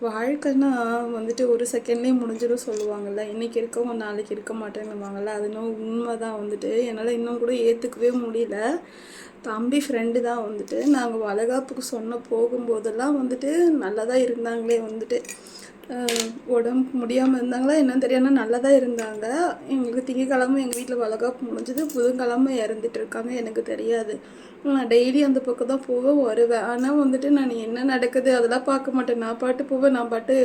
வாழ்க்கைன்னா வந்துட்டு ஒரு செகண்ட்லேயே முடிஞ்சிடும் சொல்லுவாங்கள்ல. இன்றைக்கி இருக்கவங்க நாளைக்கு இருக்க மாட்டேங்குவாங்கள்ல. அது இன்னும் உண்மை தான் வந்துட்டு. என்னால் இன்னும் கூட ஏற்றுக்கவே முடியல. தம்பி ஃப்ரெண்டு தான் வந்துட்டு நாங்கள் வளைகாப்புக்கு சொன்ன போகும்போதெல்லாம் வந்துட்டு நல்லா தான் இருந்தாங்களே வந்துட்டு. உடம்புக்கு முடியாமல் இருந்தாங்களா என்னன்னு தெரியாது. ஆனால் நல்லா தான் இருந்தாங்க. எங்களுக்கு திங்கக்கிழமை எங்கள் வீட்டில் வளைகாப்பு முடிஞ்சது. புதன்கிழமை இறந்துட்டு இருக்காங்க. எனக்கு தெரியாது. நான் டெய்லி அந்த பக்கம் தான் போவேன் வருவேன். ஆனால் வந்துட்டு நான் என்ன நடக்குது அதெல்லாம் பார்க்க மாட்டேன். நான் பாட்டு போவேன், நான் பாட்டு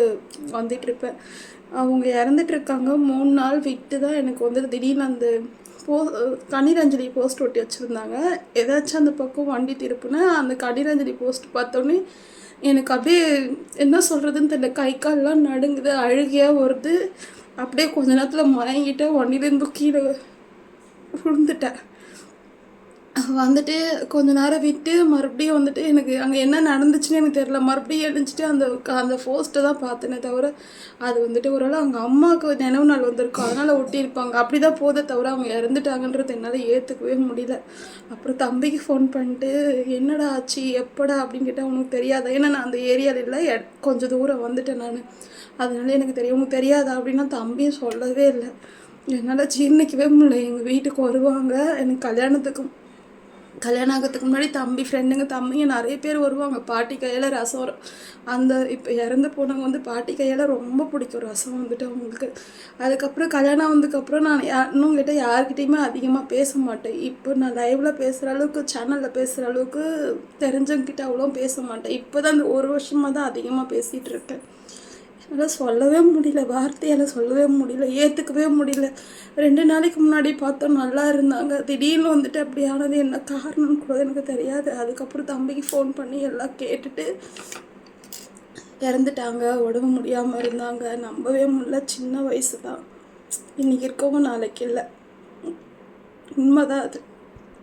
வந்துட்டுருப்பேன். அவங்க இறந்துட்டுருக்காங்க 3 நாள் விட்டு தான் எனக்கு வந்துட்டு திடீர்னு அந்த கண்ணீர் அஞ்சலி போஸ்ட் ஒட்டி வச்சுருந்தாங்க. ஏதாச்சும் அந்த பக்கம் வண்டி திருப்புனா அந்த கண்ணீர் அஞ்சலி போஸ்ட் பார்த்தோன்னே எனக்கு அப்படியே என்ன சொல்கிறதுன்னு தெரியல. கை கால்லாம் நடுங்குது, அழுகையாக வருது. அப்படியே கொஞ்ச நேரத்தில் மயங்கிட்டேன். வண்டியிலேருந்து கீழே விழுந்துட்டேன். வந்துட்டு கொஞ்ச நேரம் விட்டு மறுபடியும் வந்துட்டு எனக்கு அங்கே என்ன நடந்துச்சுன்னு எனக்கு தெரில. மறுபடியும் எழுந்துச்சிட்டு அந்த போஸ்ட்டை தான் பார்த்தேனே தவிர அது வந்துட்டு ஓரளவு அவங்க அம்மாவுக்கு நினைவு நாள் வந்திருக்கும், அதனால் ஒட்டியிருப்பாங்க. அப்படி தான் போதே தவிர அவங்க இறந்துட்டாங்கன்றது என்னால் ஏற்றுக்கவே முடியல. அப்புறம் தம்பிக்கு ஃபோன் பண்ணிட்டு என்னடா ஆச்சு எப்படா அப்படின்னு கேட்டால் உனக்கு தெரியாதா? ஏன்னா நான் அந்த ஏரியாவில் இல்லை, கொஞ்சம் தூரம் வந்துட்டேன் நான். அதனால எனக்கு தெரியும். உனக்கு தெரியாதா அப்படின்னா தம்பியும் சொல்லவே இல்லை. என்னால் ஜீர்ணிக்கவே முடியல. எங்கள் வீட்டுக்கு வருவாங்க எனக்கு கல்யாணம் ஆகிறதுக்கு முன்னாடி தம்பி தம்பிங்க நிறைய பேர் வருவாங்க. பாட்டி கையால் ரசம் அந்த இப்போ இறந்து போனவங்க வந்து பாட்டி கையால் ரொம்ப பிடிக்கும் ரசம் வந்துட்டு அவங்களுக்கு. அதுக்கப்புறம் கல்யாணம் வந்ததுக்கப்புறம் நான் இன்னும் கிட்ட யார்கிட்டையுமே அதிகமாக பேச மாட்டேன். இப்போ நான் லைவில் பேசுகிற அளவுக்கு சேனலில் பேசுகிற அளவுக்கு தெரிஞ்சவங்கிட்ட அவ்வளோ பேச மாட்டேன். இப்போ தான் இந்த ஒரு வருஷமாக தான் அதிகமாக பேசிகிட்டு இருக்கேன். என்னால் சொல்லவே முடியல, வார்த்தையால் சொல்லவே முடியல, ஏற்றுக்கவே முடியல. 2 நாளைக்கு முன்னாடி பார்த்தோம் நல்லா இருந்தாங்க. திடீர்னு வந்துட்டு அப்படி ஆனது என்ன காரணம்னு கூட எனக்கு தெரியாது. அதுக்கப்புறம் தம்பிக்கு ஃபோன் பண்ணி எல்லாம் கேட்டுட்டு இறந்துட்டாங்க. உடம்பு முடியாமல் இருந்தாங்க. நம்பவே முடியல. சின்ன வயசு தான். இன்றைக்கி இருக்கவங்க நாளைக்கு இல்லை. உண்மைதான் அது.